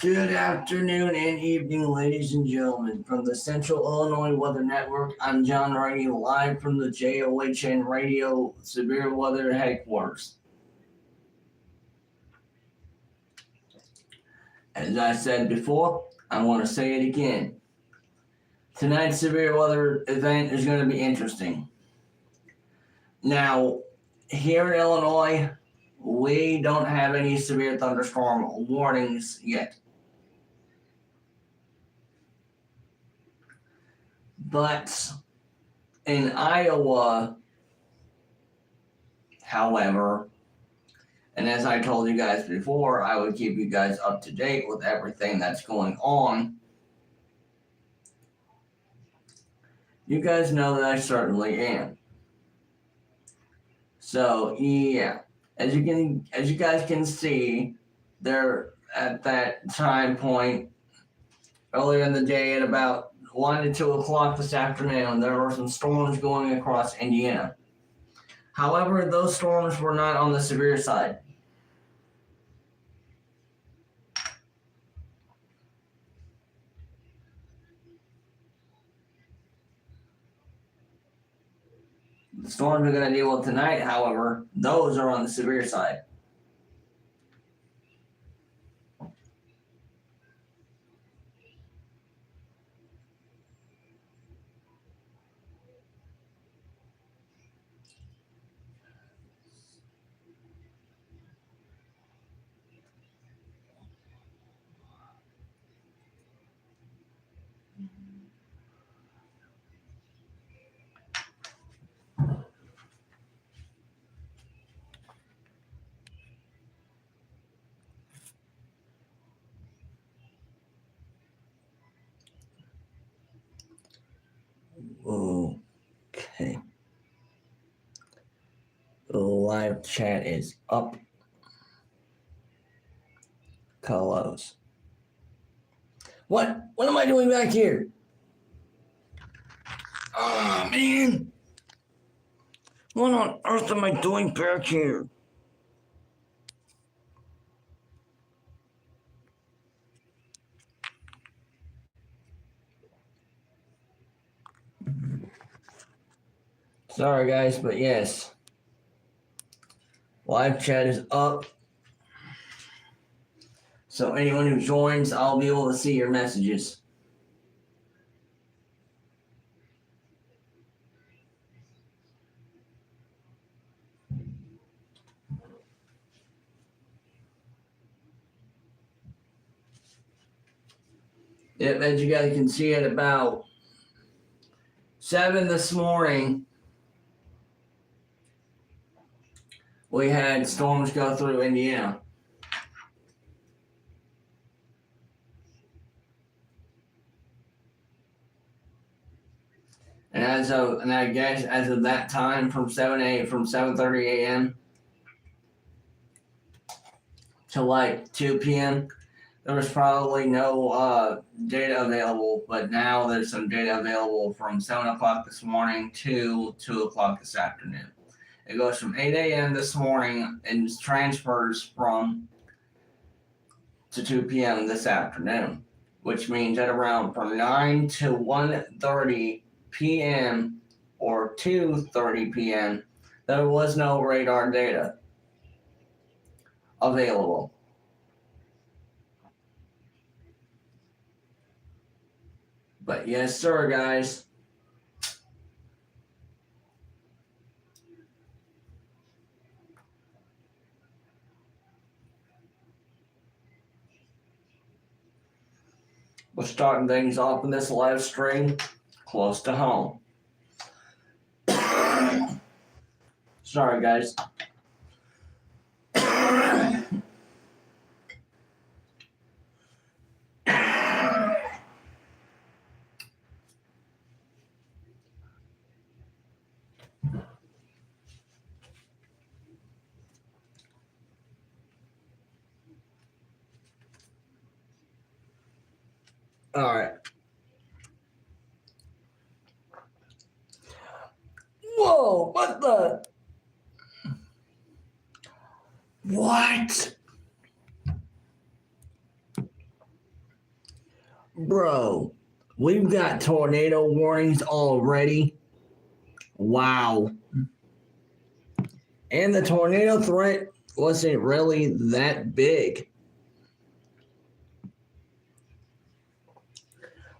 Good afternoon and evening, ladies and gentlemen. From the Central Illinois Weather Network, I'm John Wrighty, live from the JOHN Radio Severe Weather Headquarters. As I said before, I want to say it again. Tonight's severe weather event is going to be interesting. Now, here in Illinois, we don't have any severe thunderstorm warnings yet. But in Iowa, however, and as I told you guys before, I would keep you guys up to date with everything that's going on. You guys know that I certainly am. So yeah, as you guys can see, there at that time point earlier in the day at about 1 to 2 o'clock this afternoon, there were some storms going across Indiana. However, those storms were not on the severe side. The storms we're going to deal with tonight, however, those are on the severe side. Okay. The live chat is up. Close. What? What am I doing back here? Oh, man. What on earth am I doing back here? Sorry, guys, but yes. Live chat is up. So anyone who joins, I'll be able to see your messages. Yep, as you guys can see at about 7 this morning, we had storms go through Indiana. And I guess as of that time, from 7:30 a.m. to like 2 p.m., there was probably no data available, but now there's some data available from 7 o'clock this morning to 2 o'clock this afternoon. It goes from 8 a.m. this morning and transfers to 2 p.m. this afternoon, which means at around from 9 to 1:30 p.m. or 2:30 p.m., there was no radar data available. But yes, sir, guys. We're starting things off in this live stream close to home. Sorry, guys. All right. Whoa, what the? What? Bro, we've got tornado warnings already. Wow. And the tornado threat wasn't really that big.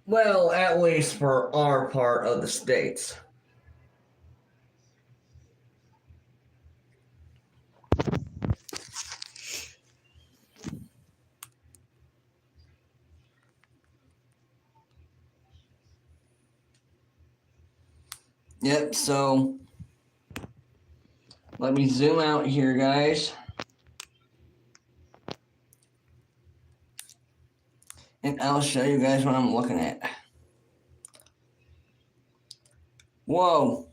Well, at least for our part of the states. Yep, so let me zoom out here, guys. And I'll show you guys what I'm looking at. Whoa.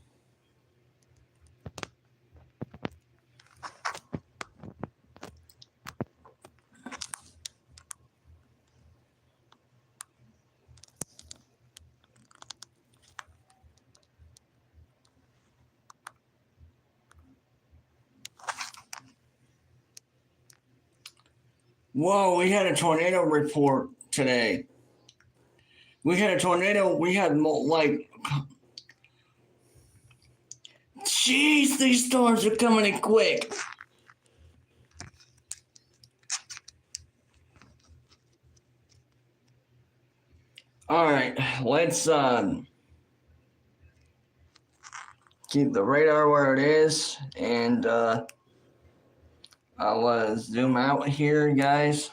Whoa, we had a tornado report today. We had a tornado. We had like, jeez, these storms are coming in quick. All right, let's keep the radar where it is, and I'll zoom out here, guys.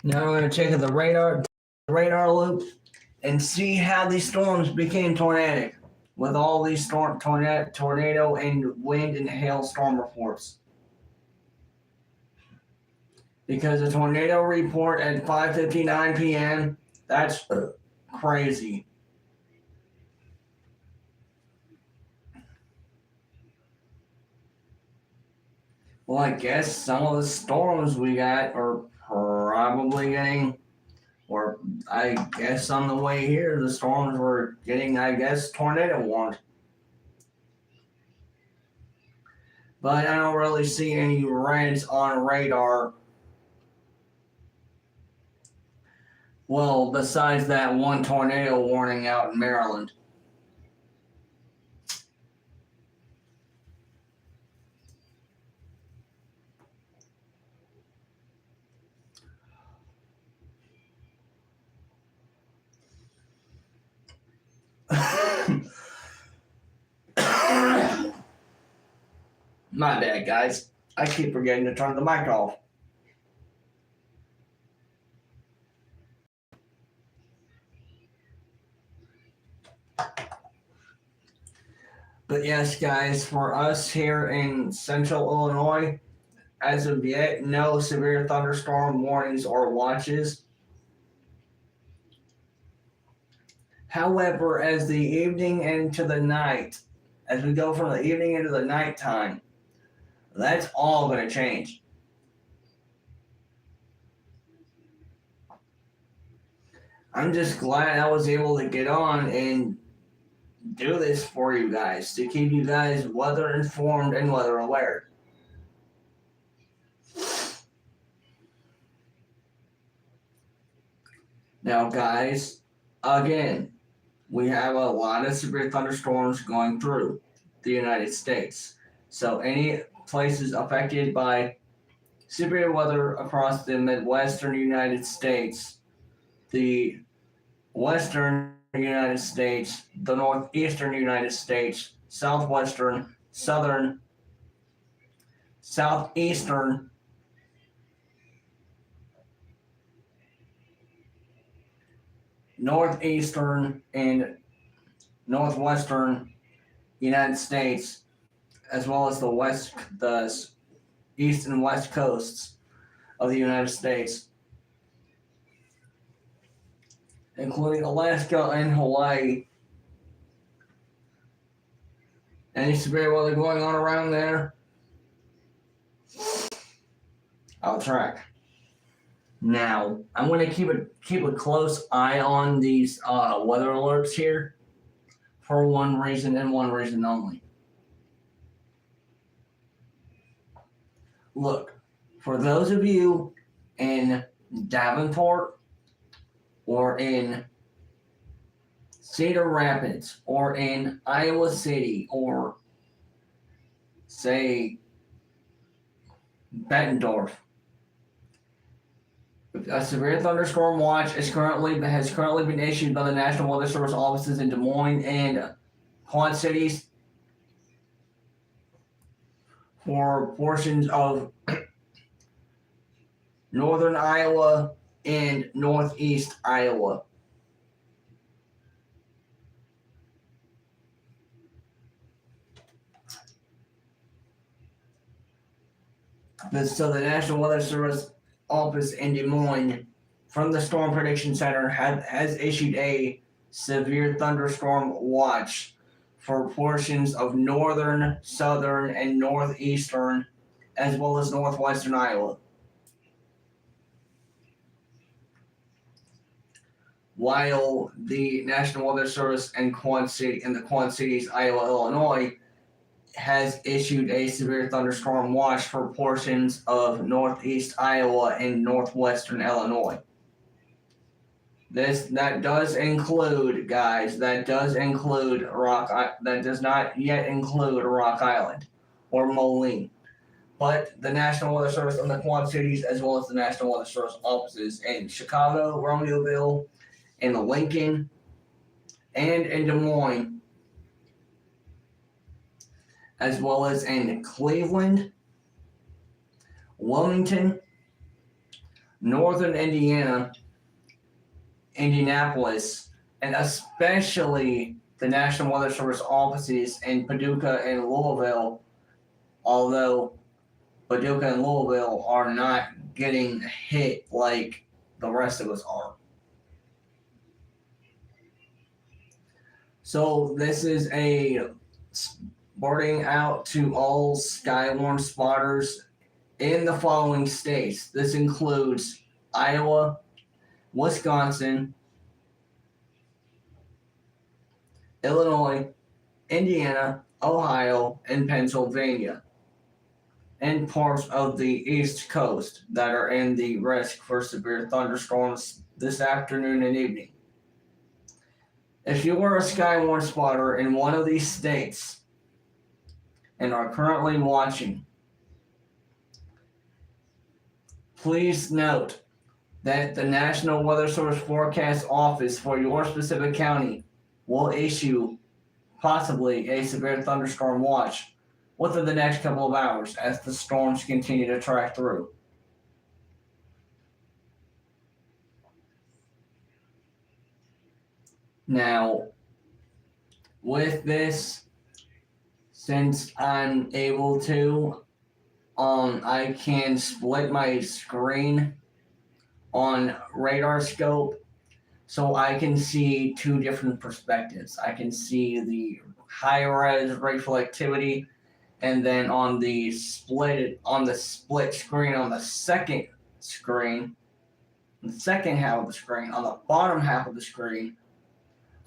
Now we're going to check the radar loop and see how these storms became tornadic with all these tornado and wind and hail storm reports. Because a tornado report at 5:59 p.m., that's crazy. Well, I guess some of the storms we got are probably getting, or I guess on the way here, the storms were getting, I guess, tornado warned. But I don't really see any reds on radar. Well, besides that one tornado warning out in Maryland. My bad, guys. I keep forgetting to turn the mic off. But yes, guys, for us here in central Illinois, as of yet, no severe thunderstorm warnings or watches. However, as the evening into the night, as we go from the evening into the nighttime, that's all going to change. I'm just glad I was able to get on and do this for you guys to keep you guys weather informed and weather aware. Now, guys, again, we have a lot of severe thunderstorms going through the United States. So, any places affected by severe weather across the Midwestern United States, the Western United States, the Northeastern United States, Southwestern, Southern, Southeastern, Northeastern, and Northwestern United States, as well as the east and west coasts of the United States, including Alaska and Hawaii. Any severe weather going on around there? I'll track. Now, I'm going to keep a close eye on these weather alerts here for one reason and one reason only. Look, for those of you in Davenport or in Cedar Rapids or in Iowa City or, say, Bettendorf, a severe thunderstorm watch has currently been issued by the National Weather Service offices in Des Moines and Quad Cities for portions of northern Iowa and northeast Iowa. So the National Weather Service office in Des Moines from the Storm Prediction Center has issued a severe thunderstorm watch for portions of northern, southern, and northeastern, as well as northwestern Iowa. While the National Weather Service in the Quad Cities, Iowa, Illinois, has issued a severe thunderstorm watch for portions of northeast Iowa and northwestern Illinois. That does include, guys, that does not yet include Rock Island or Moline. But the National Weather Service in the Quad Cities, as well as the National Weather Service offices in Chicago, Romeoville, in Lincoln, and in Des Moines, as well as in Cleveland, Wilmington, Northern Indiana, Indianapolis, and especially the National Weather Service offices in Paducah and Louisville, although Paducah and Louisville are not getting hit like the rest of us are. So this is a wording out to all Skywarn spotters in the following states. This includes Iowa, Wisconsin, Illinois, Indiana, Ohio, and Pennsylvania, and parts of the East Coast that are in the risk for severe thunderstorms this afternoon and evening. If you are a Skywarn spotter in one of these states and are currently watching, please note that the National Weather Service Forecast Office for your specific county will issue possibly a severe thunderstorm watch within the next couple of hours as the storms continue to track through. Now, with this, since I'm able to, I can split my screen on RadarScope so I can see two different perspectives. I can see the high-res reflectivity, and then on the split screen on the second screen, the second half of the screen, on the bottom half of the screen,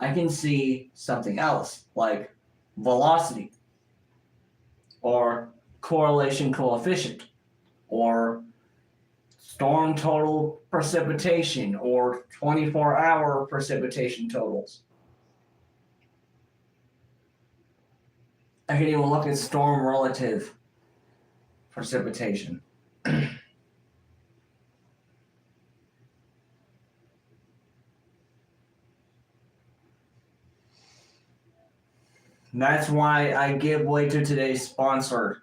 I can see something else like velocity or correlation coefficient or storm total precipitation or 24-hour precipitation totals. I can even look at storm relative precipitation. That's why I give way to today's sponsor,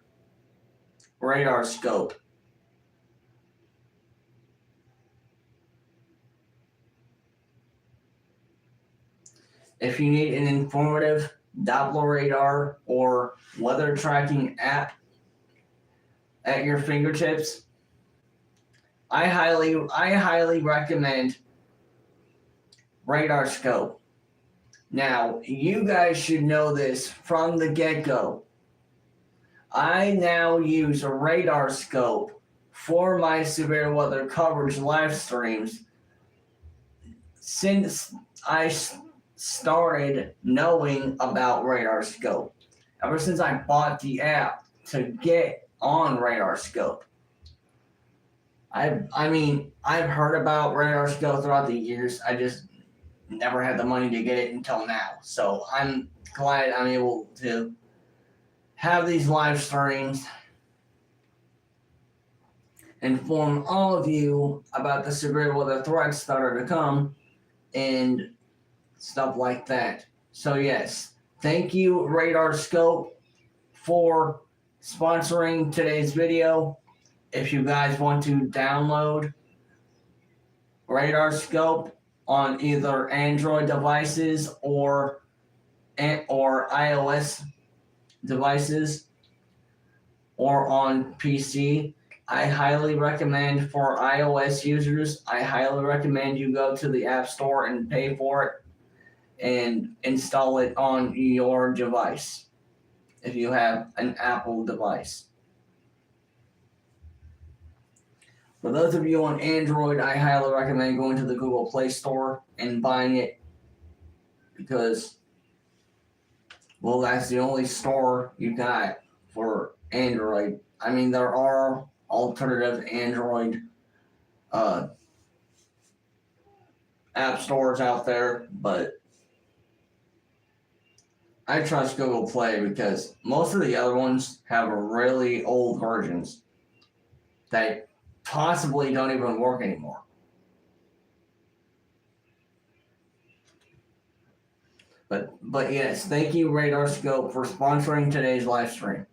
RadarScope. If you need an informative Doppler radar or weather tracking app, at your fingertips, I highly recommend Radar Scope. Now, you guys should know this from the get-go. I now use a Radar Scope for my severe weather coverage live streams since I started knowing about Radar Scope. Ever since I bought the app to get on Radar Scope. I mean, I've heard about Radar Scope throughout the years. I just never had the money to get it until now. So I'm glad I'm able to have these live streams, inform all of you about the severe weather threats that are to come and stuff like that. So yes, thank you Radar Scope for sponsoring today's video. If you guys want to download Radar Scope on either Android devices or iOS devices or on PC, I highly recommend for iOS users, I highly recommend you go to the App Store and pay for it and install it on your device if you have an Apple device. For those of you on Android, I highly recommend going to the Google Play Store and buying it because, well, that's the only store you got for Android. I mean, there are alternative Android app stores out there, but I trust Google Play because most of the other ones have really old versions that possibly don't even work anymore. But yes, thank you Radar Scope for sponsoring today's live stream.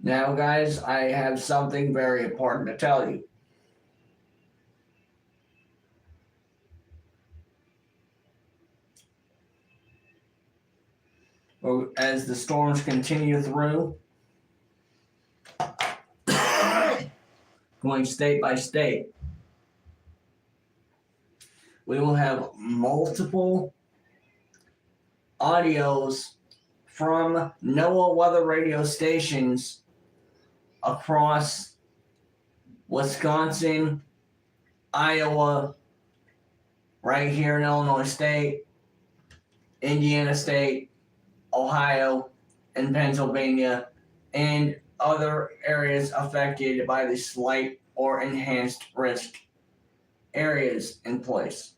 Now, guys, I have something very important to tell you. As the storms continue through, going state by state, we will have multiple audios from NOAA weather radio stations across Wisconsin, Iowa, right here in Illinois State, Indiana State, Ohio, and Pennsylvania, and other areas affected by the slight or enhanced risk areas in place.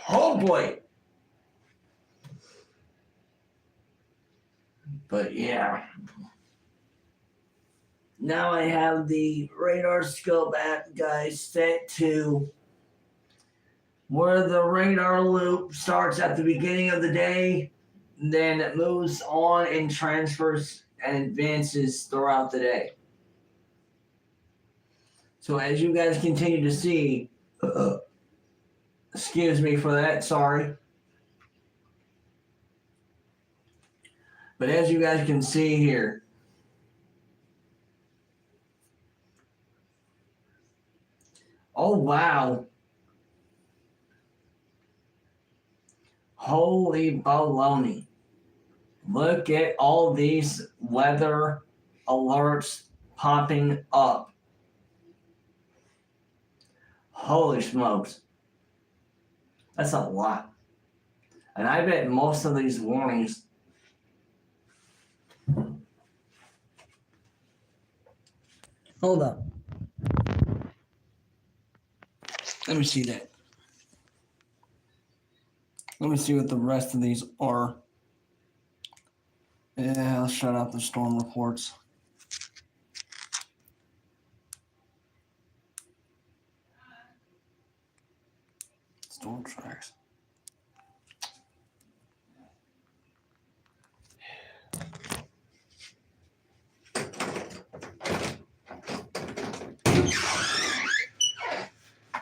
Oh boy. But yeah. Now I have the Radar Scope app, guys, set to where the radar loop starts at the beginning of the day, then it moves on and transfers and advances throughout the day. So as you guys continue to see, excuse me for that, sorry. But as you guys can see here, oh wow, holy baloney. Look at all these weather alerts popping up. Holy smokes. That's a lot. And I bet most of these warnings. Hold up. Let me see that. Let me see what the rest of these are. Yeah, let's shut out the storm reports. Storm tracks.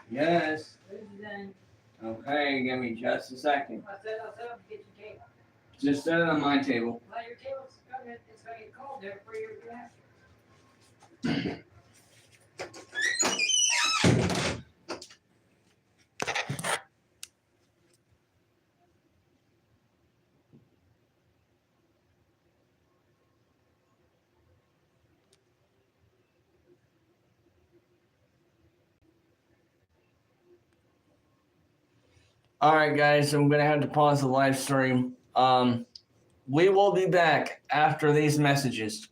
Yes. Okay, give me just a second. I said, get your table. Just set it on my table. Well, your table's gonna, it's gonna get cold there for your reaction. All right, guys, I'm gonna have to pause the live stream. We will be back after these messages.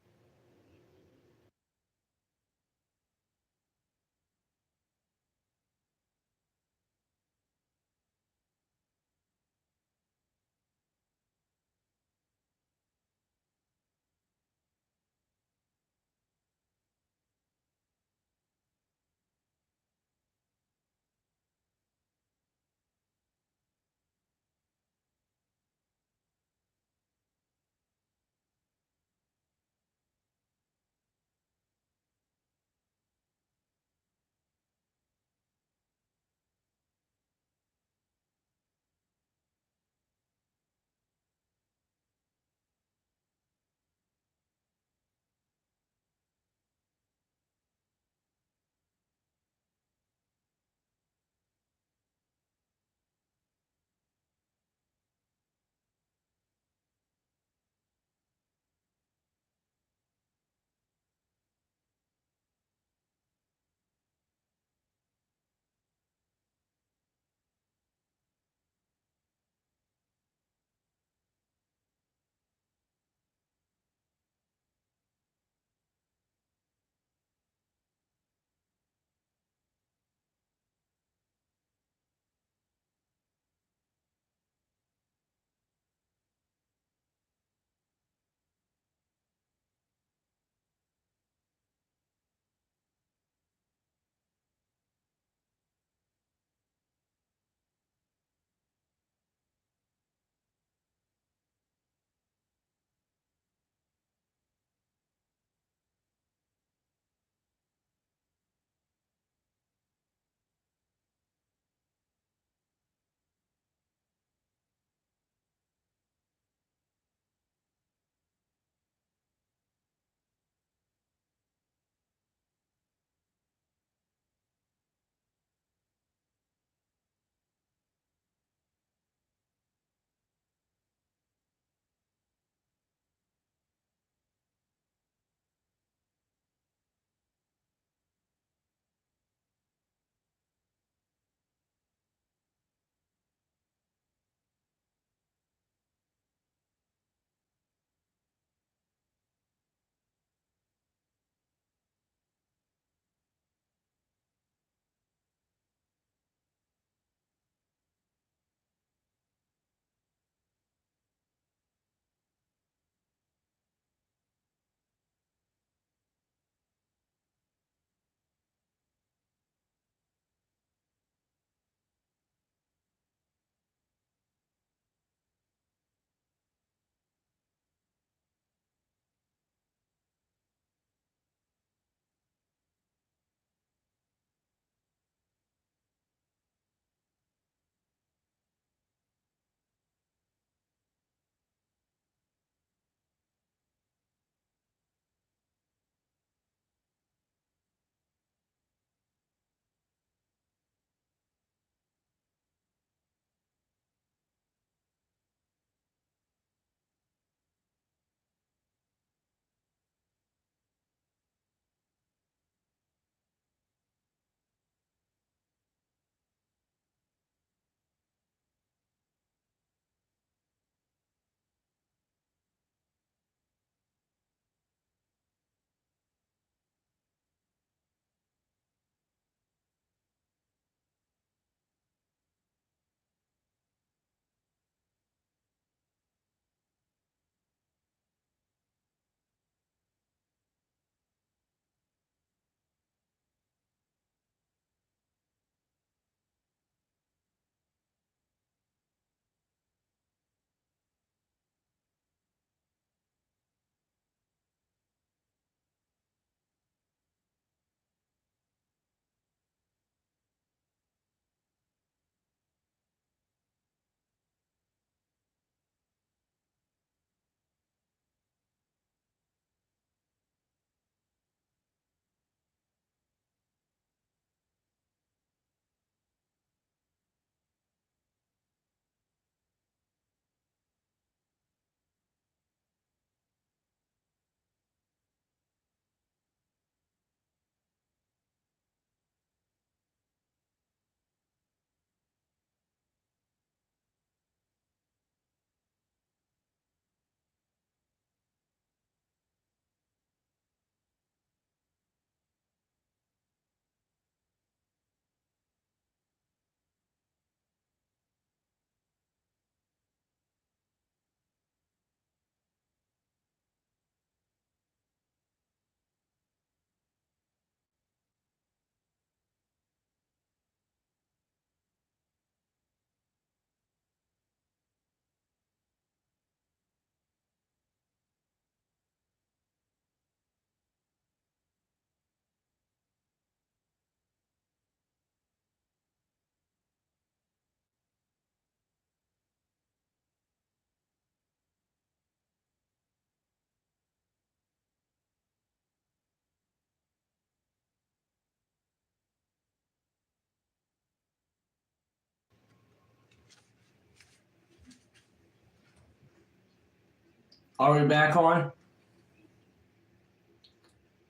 Are we back on?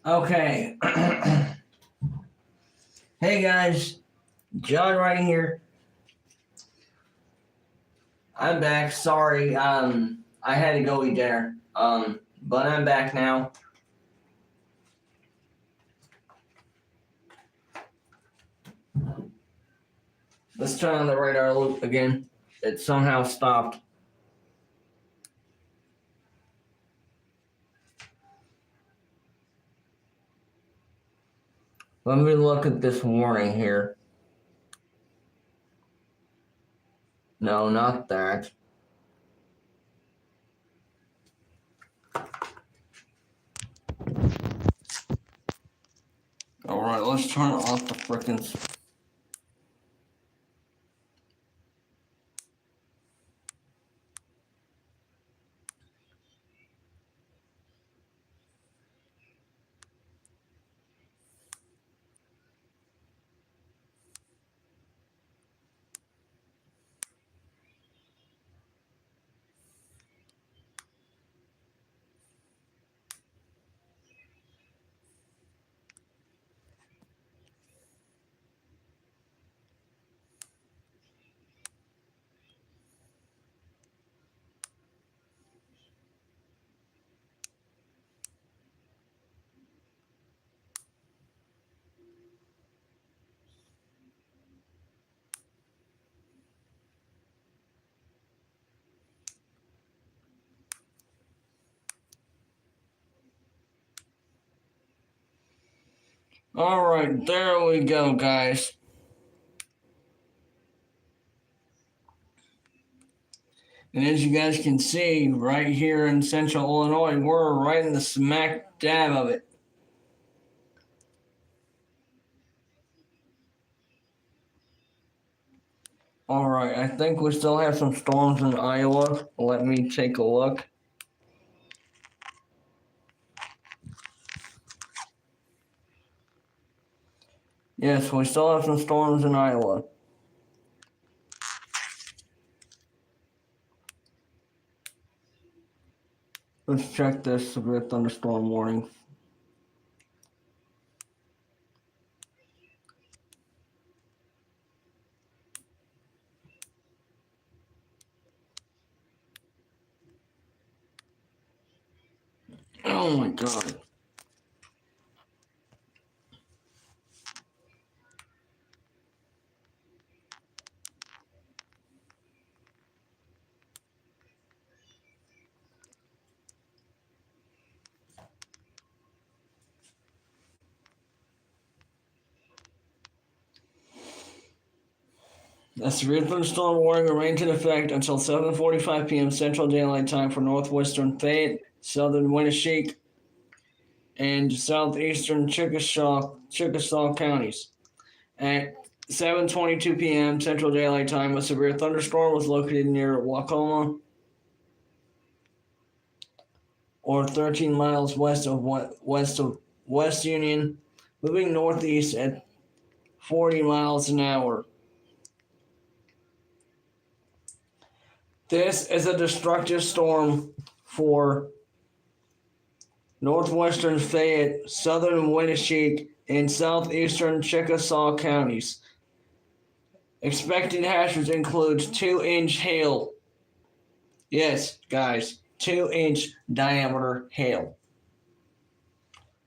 Okay. Hey guys, John right here. I'm back. Sorry, I had to go eat dinner. But I'm back now. Let's turn on the radar loop again. It somehow stopped. Let me look at this warning here. No, not that. Alright, let's turn off the frickin' Alright, there we go, guys. And as you guys can see, right here in central Illinois, we're right in the smack dab of it. Alright, I think we still have some storms in Iowa. Let me take a look. Yes, we still have some storms in Iowa. Let's check this severe thunderstorm warning. Oh my god. A severe thunderstorm warning remains in effect until 7:45 p.m. Central Daylight Time for northwestern Fayette, southern Winneshiek, and southeastern Chickasaw counties. At 7:22 p.m. Central Daylight Time, a severe thunderstorm was located near Waukoma, or 13 miles west of West Union, moving northeast at 40 miles an hour. This is a destructive storm for northwestern Fayette, southern Winneshiek, and southeastern Chickasaw counties. Expected hazards include 2-inch hail. Yes, guys, 2-inch diameter hail.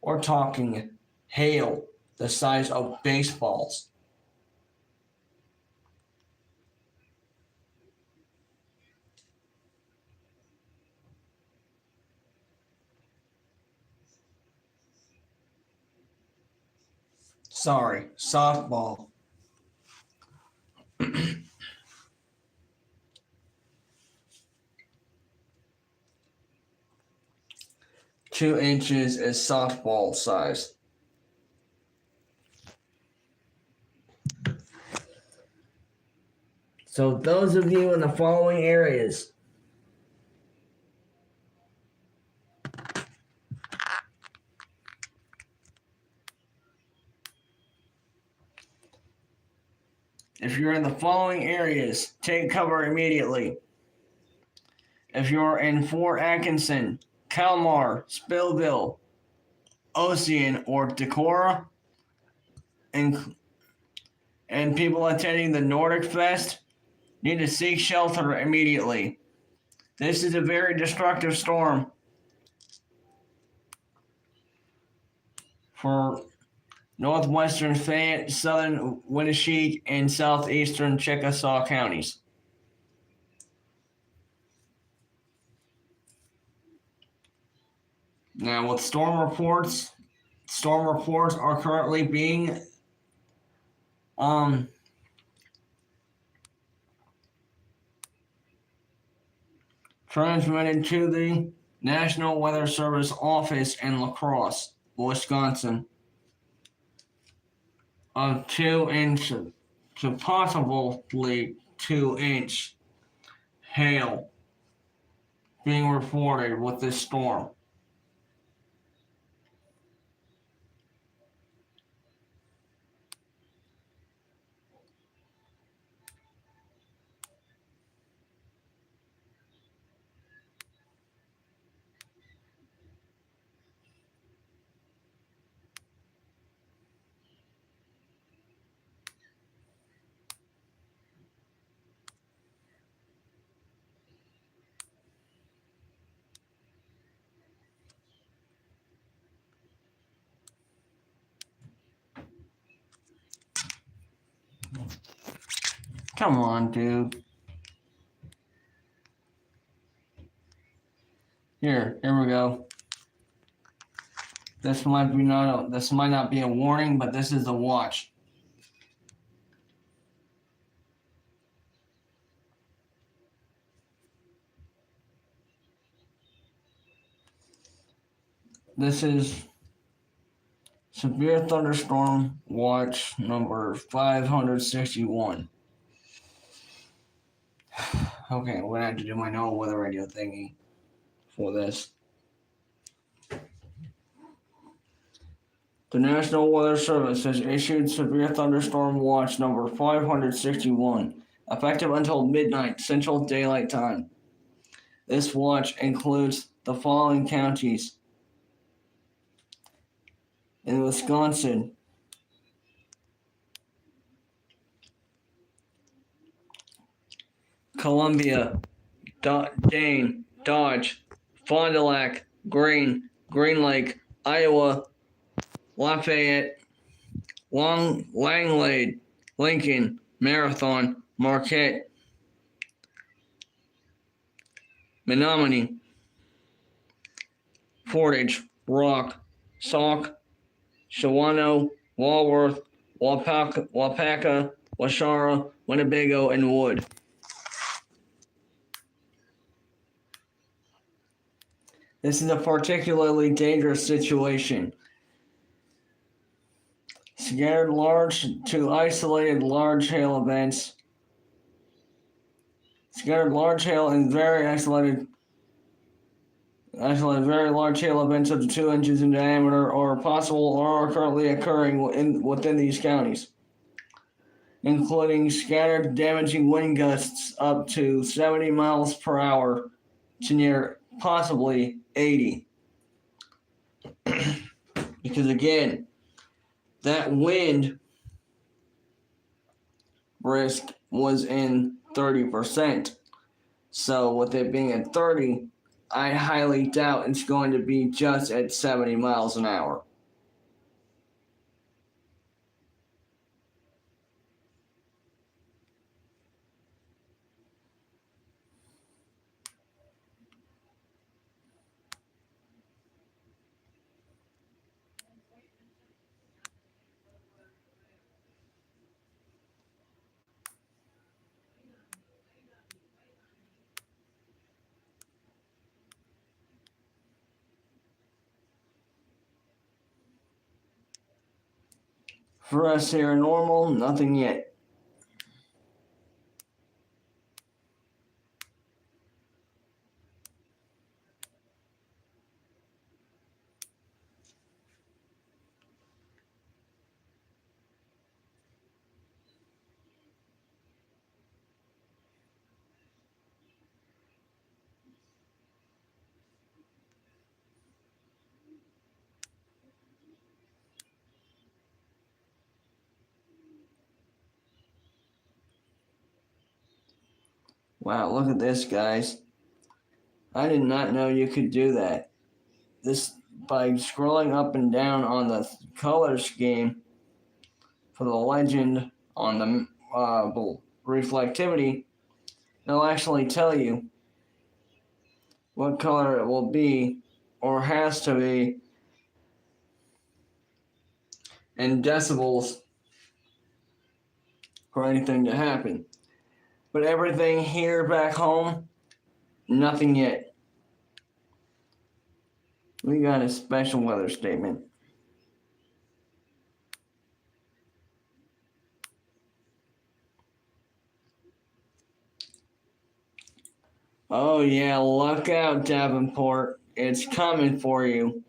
We're talking hail the size of baseballs. Sorry, softball. 2 inches is softball size. So those of you in the following areas: if you're in the following areas, take cover immediately. if you're in Fort Atkinson, Kalmar, Spillville, Ocean, or Decorah, and people attending the Nordic Fest need to seek shelter immediately. This is a very destructive storm for northwestern Fayette, southern Winneshiek, and southeastern Chickasaw counties. Now, with storm reports are currently being transmitted to the National Weather Service office in La Crosse, Wisconsin, of 2 inch to possibly 2 inch hail being reported with this storm. Come on, dude. Here we go. This might not be a warning, but this is a watch. This is severe thunderstorm watch number 561. Okay, I'm gonna have to do my normal weather radio thingy for this. The National Weather Service has issued severe thunderstorm watch number 561, effective until midnight Central Daylight Time. This watch includes the following counties: in Wisconsin, Columbia, Dane, Dodge, Fond du Lac, Green Lake, Iowa, Lafayette, Langlade, Lincoln, Marathon, Marquette, Menominee, Portage, Rock, Sauk, Shawano, Walworth, Wapaka, Washara, Winnebago, and Wood. This is a particularly dangerous situation. Scattered large to isolated large hail events. Scattered large hail and very isolated very large hail events up to 2 inches in diameter are possible or are currently occurring within these counties, including scattered damaging wind gusts up to 70 miles per hour to near possibly 80. Because again, that wind risk was in 30%. So with it being at 30, I highly doubt it's going to be just at 70 miles an hour. For us here in Normal, nothing yet. Wow, look at this, guys. I did not know you could do that. This by scrolling up and down on the color scheme for the legend on the reflectivity, it'll actually tell you what color it will be or has to be in decibels for anything to happen. But everything here back home, nothing yet. We got a special weather statement. Oh yeah, look out, Davenport. It's coming for you.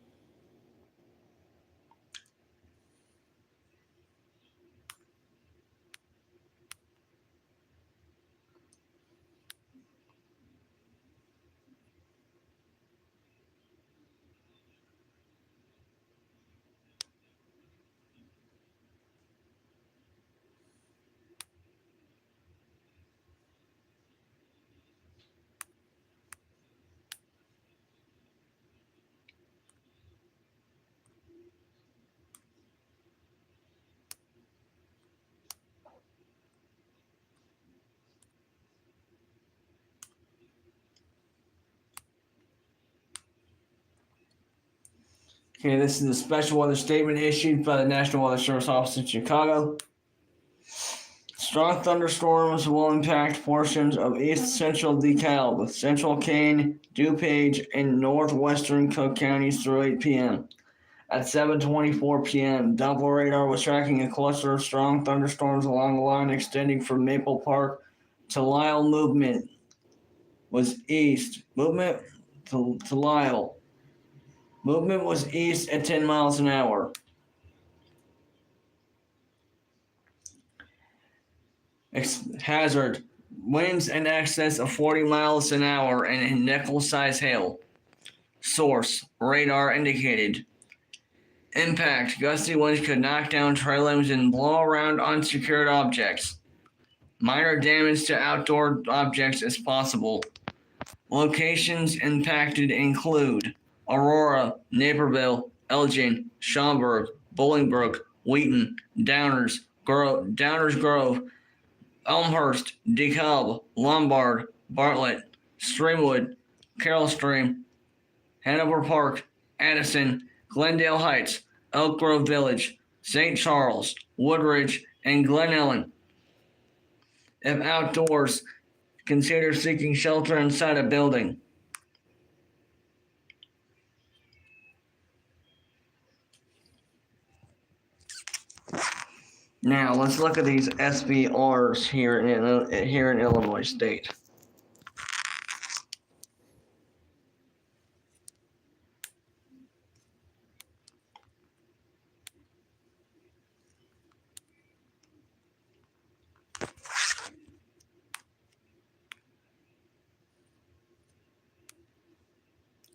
Okay, this is a special weather statement issued by the National Weather Service office in Chicago. Strong thunderstorms will impact portions of east central DeKalb, central Kane, DuPage, and northwestern Cook counties through 8 p.m. At 7:24 p.m., Doppler radar was tracking a cluster of strong thunderstorms along the line extending from Maple Park to Lyle. Movement was east. Movement to Lyle. Movement was east at 10 miles an hour. Hazard. Winds in excess of 40 miles an hour and nickel-size hail. Source. Radar indicated. Impact. Gusty winds could knock down tree limbs and blow around unsecured objects. Minor damage to outdoor objects is possible. Locations impacted include Aurora, Naperville, Elgin, Schaumburg, Bolingbrook, Wheaton, Downers Grove, Elmhurst, DeKalb, Lombard, Bartlett, Streamwood, Carroll Stream, Hanover Park, Addison, Glendale Heights, Elk Grove Village, St. Charles, Woodridge, and Glen Ellen. If outdoors, consider seeking shelter inside a building. Now, let's look at these SVRs here in Illinois State.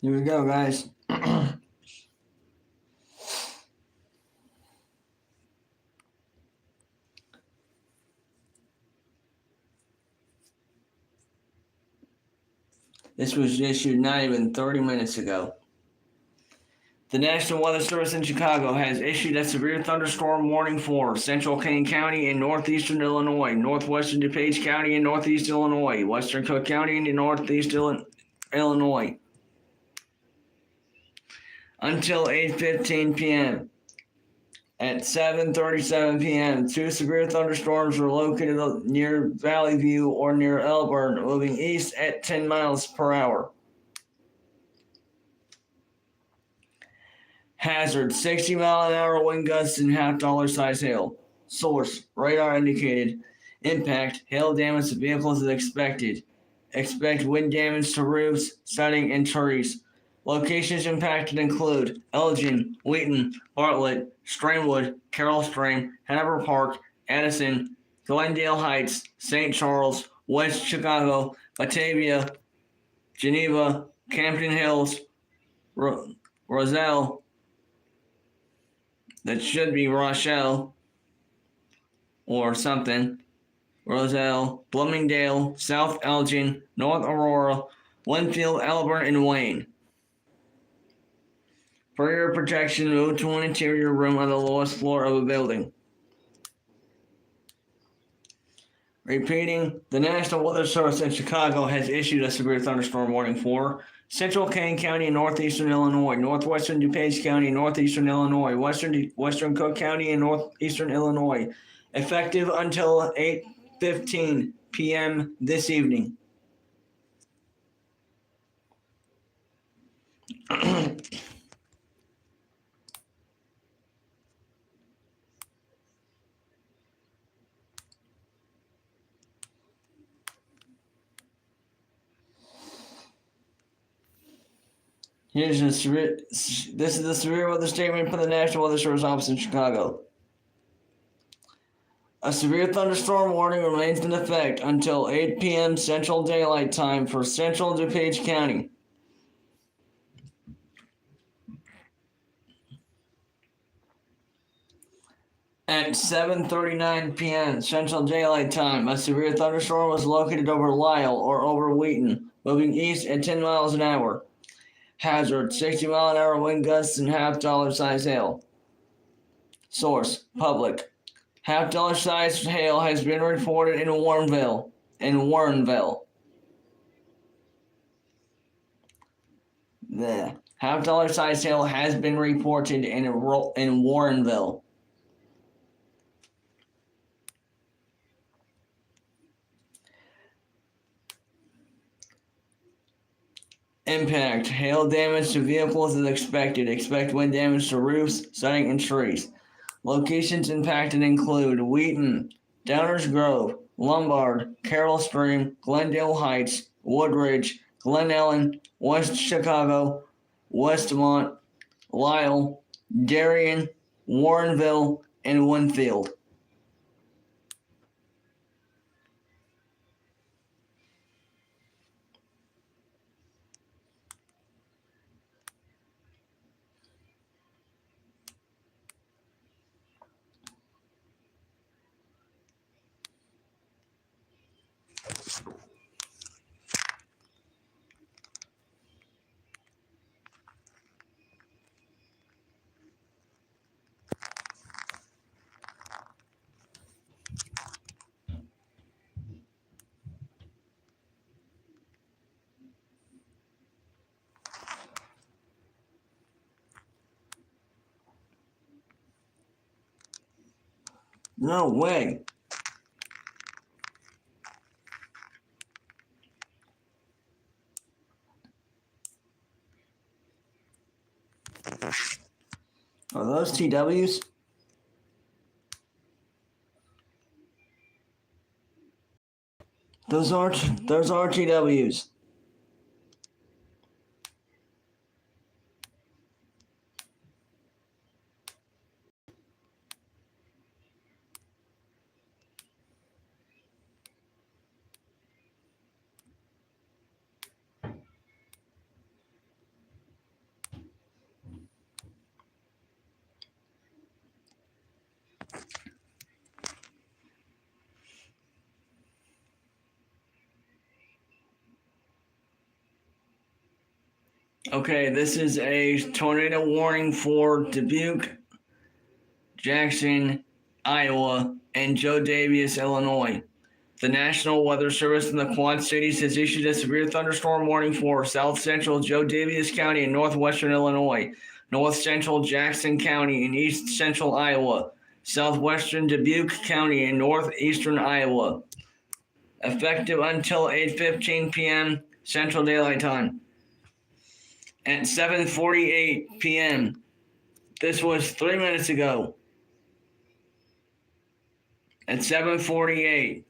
Here we go, guys. This was issued not even 30 minutes ago. The National Weather Service in Chicago has issued a severe thunderstorm warning for Central Kane County in northeastern Illinois, northwestern DuPage County in northeast Illinois, western Cook County in northeast Illinois. Until 8:15 p.m. At 7:37 p.m., 2 severe thunderstorms were located near Valley View or near Elburn, moving east at 10 miles per hour. Hazard, 60-mile-an-hour wind gusts and half-dollar-size hail. Source, radar indicated. Impact, hail damage to vehicles is expected. Expect wind damage to roofs, siding, and trees. Locations impacted include Elgin, Wheaton, Bartlett, Streamwood, Carroll Stream, Hanover Park, Addison, Glendale Heights, St. Charles, West Chicago, Batavia, Geneva, Camden Hills, Roselle, that should be Rochelle or something, Roselle, Bloomingdale, South Elgin, North Aurora, Winfield, Elburn, and Wayne. For your protection, move to an interior room on the lowest floor of a building. Repeating, the National Weather Service in Chicago has issued a severe thunderstorm warning for Central Kane County in northeastern Illinois, northwestern DuPage County in northeastern Illinois, western Cook County in northeastern Illinois, effective until 8:15 p.m. this evening. This is the severe weather statement from the National Weather Service office in Chicago. A severe thunderstorm warning remains in effect until 8 p.m. Central Daylight Time for central DuPage County. At 7:39 p.m. Central Daylight Time, a severe thunderstorm was located over Lisle or over Wheaton, moving east at 10 miles an hour. Hazard, 60-mile-an-hour wind gusts and half-dollar size hail. Source, public. Half-dollar size hail has been reported in Warrenville. The half-dollar size hail has been reported in Warrenville. Impact. Hail damage to vehicles is expected. Expect wind damage to roofs, siding, and trees. Locations impacted include Wheaton, Downers Grove, Lombard, Carroll Stream, Glendale Heights, Woodridge, Glen Ellen, West Chicago, Westmont, Lisle, Darien, Warrenville, and Winfield. No way. Are those TWs? Those are TWs. Okay, this is a tornado warning for Dubuque, Jackson, Iowa, and Joe Daviess, Illinois. The National Weather Service in the Quad Cities has issued a severe thunderstorm warning for south central Joe Daviess County in northwestern Illinois, north central Jackson County in east central Iowa, southwestern Dubuque County in northeastern Iowa. Effective until 8:15 p.m. Central Daylight Time. At 7:48 p.m. This was 3 minutes ago. At 7:48,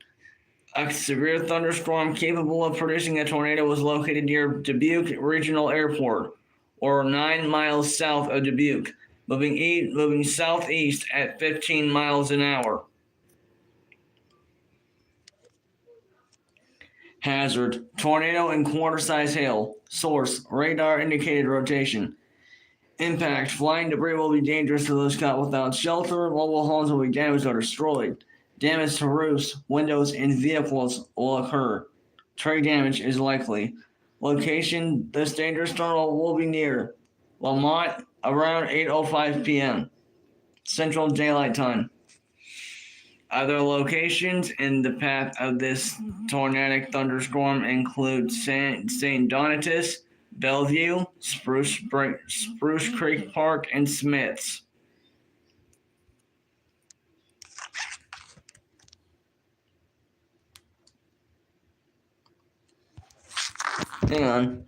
a severe thunderstorm capable of producing a tornado was located near Dubuque Regional Airport, or 9 miles south of Dubuque, moving southeast at 15 miles an hour. Hazard, tornado and quarter-size hail. Source, radar indicated rotation. Impact, flying debris will be dangerous to those caught without shelter. Mobile homes will be damaged or destroyed. Damage to roofs, windows, and vehicles will occur. Tree damage is likely. Location: this dangerous storm will be near Lamont around 8:05 p.m. Central Daylight Time. Other locations in the path of this tornadic thunderstorm include St. Donatus, Bellevue, Spruce Creek Park, and Smiths. Hang on.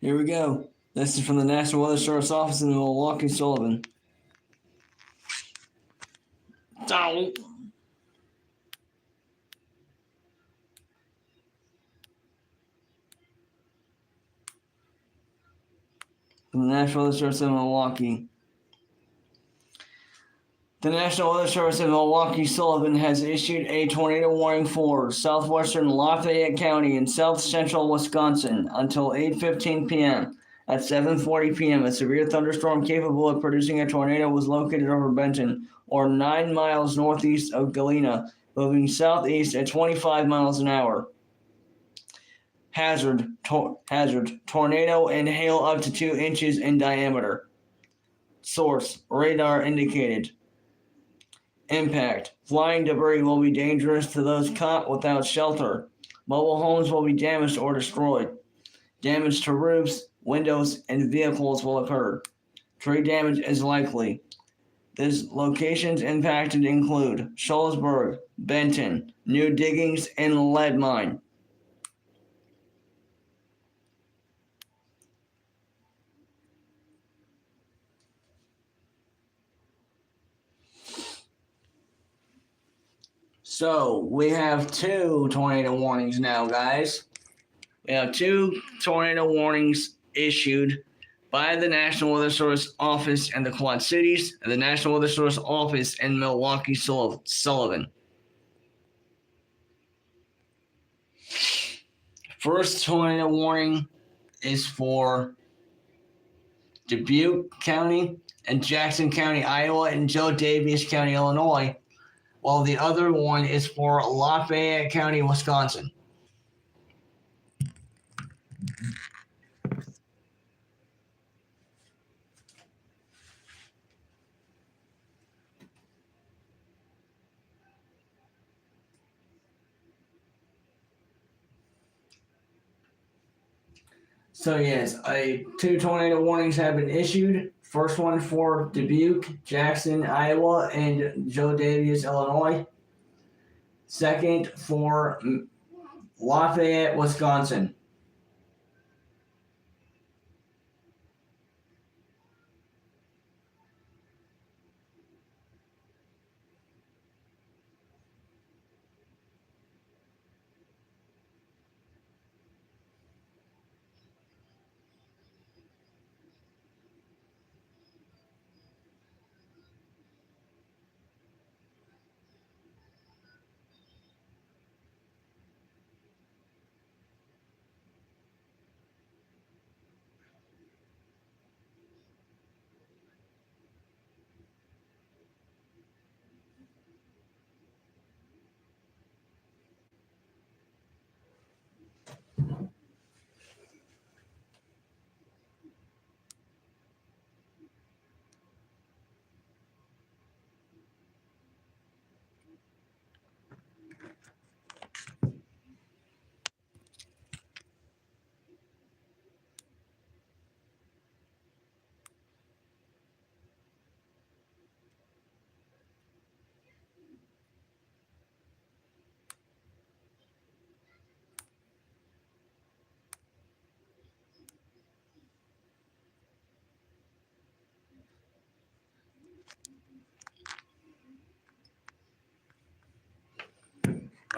Here we go. This is from the National Weather Service office in Milwaukee, Sullivan. Ow. From the National Weather Service in Milwaukee. The National Weather Service in Milwaukee, Sullivan has issued a tornado warning for southwestern Lafayette County and south central Wisconsin until 8:15 p.m. At 7:40 p.m., a severe thunderstorm capable of producing a tornado was located over Benton, or 9 miles northeast of Galena, moving southeast at 25 miles an hour. Hazard: tornado and hail up to 2 inches in diameter. Source: radar indicated. Impact: flying debris will be dangerous to those caught without shelter. Mobile homes will be damaged or destroyed. Damage to roofs, windows, and vehicles will occur. Tree damage is likely. These locations impacted include Shullsburg, Benton, New Diggings, and Lead Mine. So we have 2 tornado warnings now, guys. We have 2 tornado warnings issued by the National Weather Service office in the Quad Cities and the National Weather Service office in Milwaukee, Sullivan. First tornado warning is for Dubuque County and Jackson County, Iowa, and Joe Daviess County, Illinois, while the other one is for Lafayette County, Wisconsin. So yes, 2 tornado warnings have been issued. First one for Dubuque, Jackson, Iowa, and Joe Daviess, Illinois. Second for Lafayette, Wisconsin.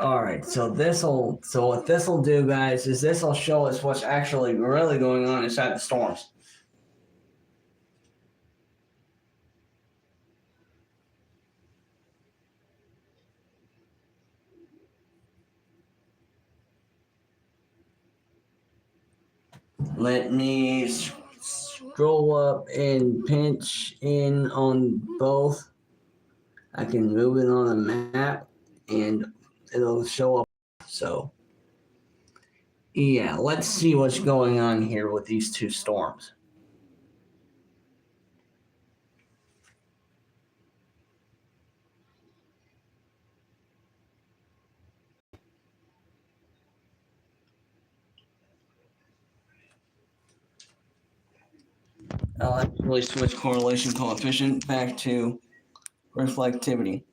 All right, so what this will do, guys, is this will show us what's actually really going on inside the storms. Let me scroll up and pinch in on both. I can move it on the map and it'll show up. So, yeah, let's see what's going on here with these two storms. I'll actually switch correlation coefficient back to reflectivity.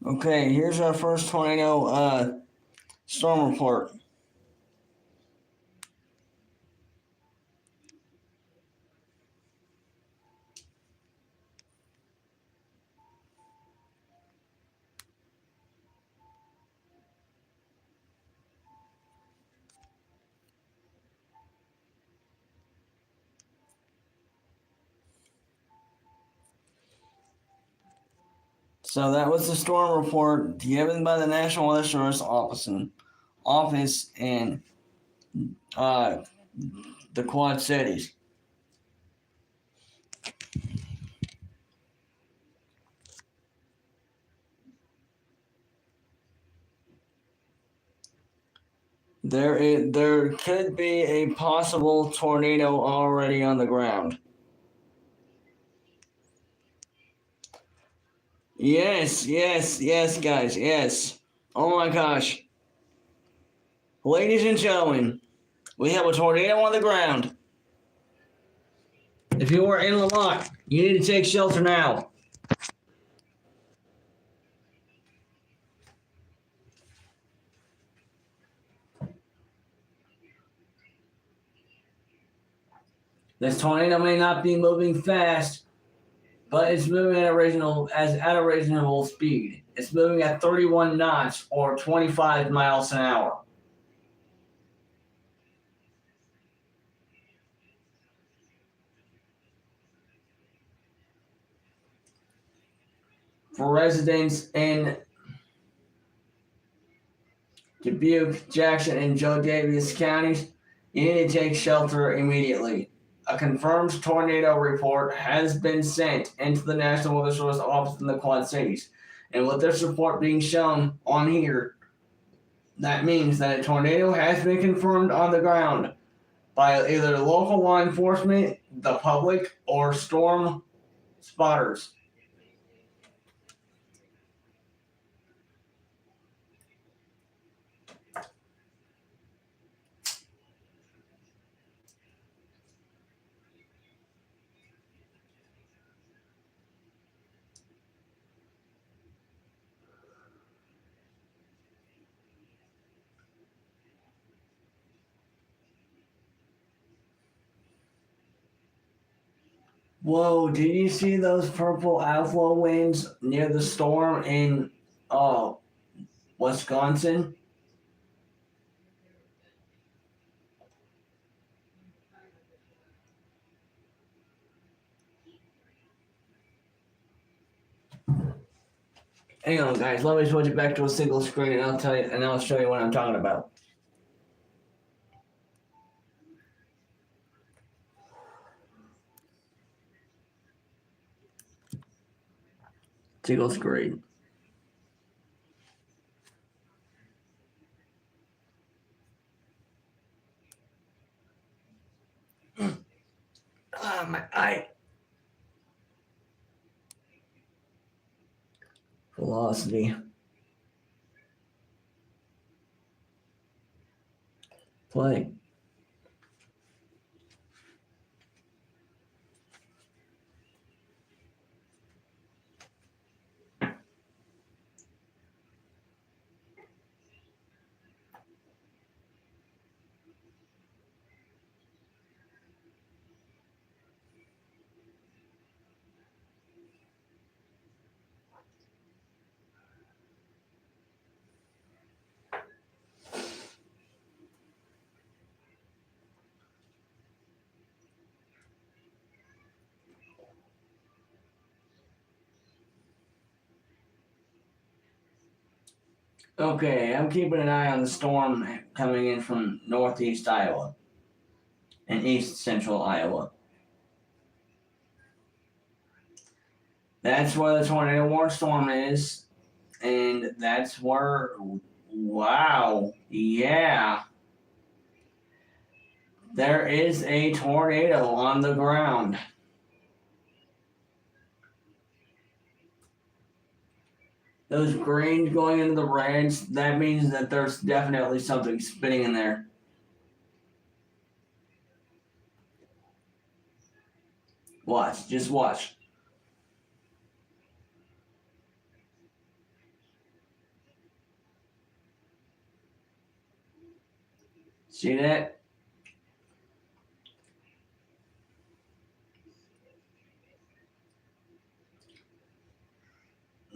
Okay, here's our first tornado storm report. So that was the storm report given by the National Weather Service office in uh, the Quad Cities. There could be a possible tornado already on the ground. Yes, guys, yes. Oh my gosh. Ladies and gentlemen, we have a tornado on the ground. If you are in Lamont, you need to take shelter now. This tornado may not be moving fast, but it's moving at a reasonable speed. It's moving at 31 knots or 25 miles an hour. For residents in Dubuque, Jackson, and Joe Davis counties, you need to take shelter immediately. A confirmed tornado report has been sent into the National Weather Service office in the Quad Cities. And with this report being shown on here, that means that a tornado has been confirmed on the ground by either local law enforcement, the public, or storm spotters. Whoa, did you see those purple outflow winds near the storm in Wisconsin? Hang on, guys. Let me switch it back to a single screen, and I'll show you what I'm talking about. Single screen. Ah, my eye. Velocity. Play. Okay, I'm keeping an eye on the storm coming in from northeast Iowa and east central Iowa. That's where the tornado warning storm is, and that's where, wow, yeah, there is a tornado on the ground. Those greens going into the reds, that means that there's definitely something spinning in there. Watch, just watch. See that?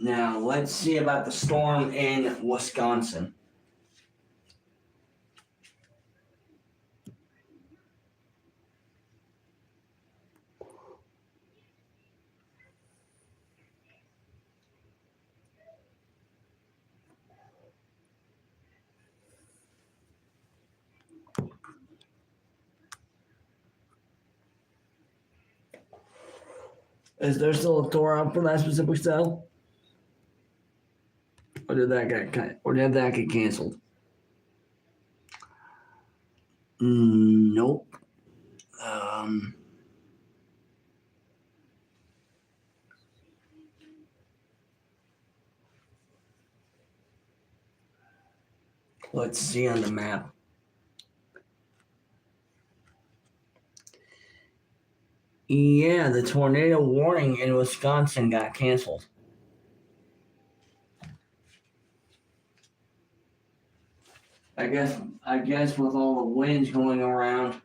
Now, let's see about the storm in Wisconsin. Is there still a tour out for that specific cell? Or did that get canceled? Nope. Let's see on the map. Yeah, the tornado warning in Wisconsin got canceled. I guess with all the winds going around,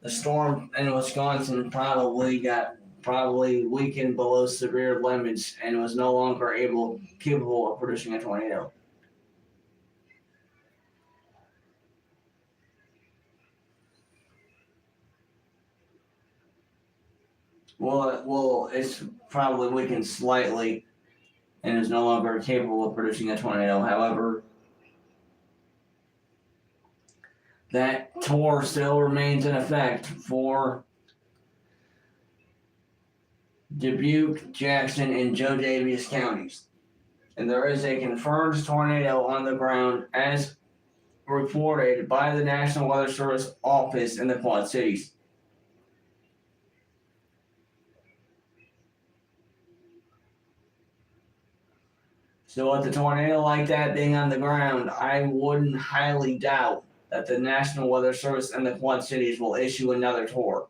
the storm in Wisconsin probably weakened below severe limits and was no longer capable of producing a tornado. Well, it's probably weakened slightly and is no longer capable of producing a tornado. However, that tour still remains in effect for Dubuque, Jackson, and Joe Daviess counties. And there is a confirmed tornado on the ground as reported by the National Weather Service office in the Quad Cities. So with a tornado like that being on the ground, I wouldn't highly doubt that the National Weather Service and the Quad Cities will issue another tour.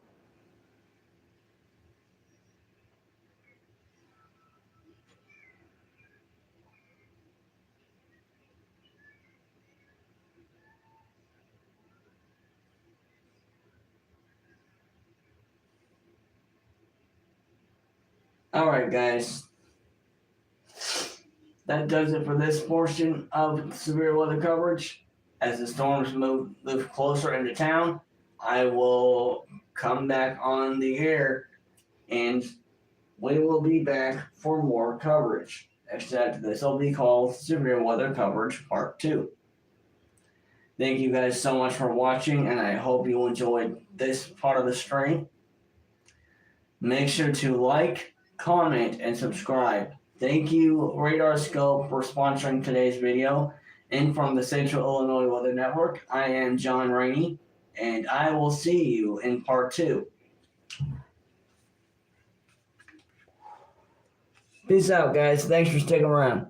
Alright guys, that does it for this portion of severe weather coverage. As the storms move closer into town, I will come back on the air and we will be back for more coverage. Except this will be called Severe Weather Coverage Part 2. Thank you guys so much for watching, and I hope you enjoyed this part of the stream. Make sure to like, comment, and subscribe. Thank you, Radar Scope, for sponsoring today's video. And from the Central Illinois Weather Network, I am John Rainey, and I will see you in Part 2. Peace out, guys. Thanks for sticking around.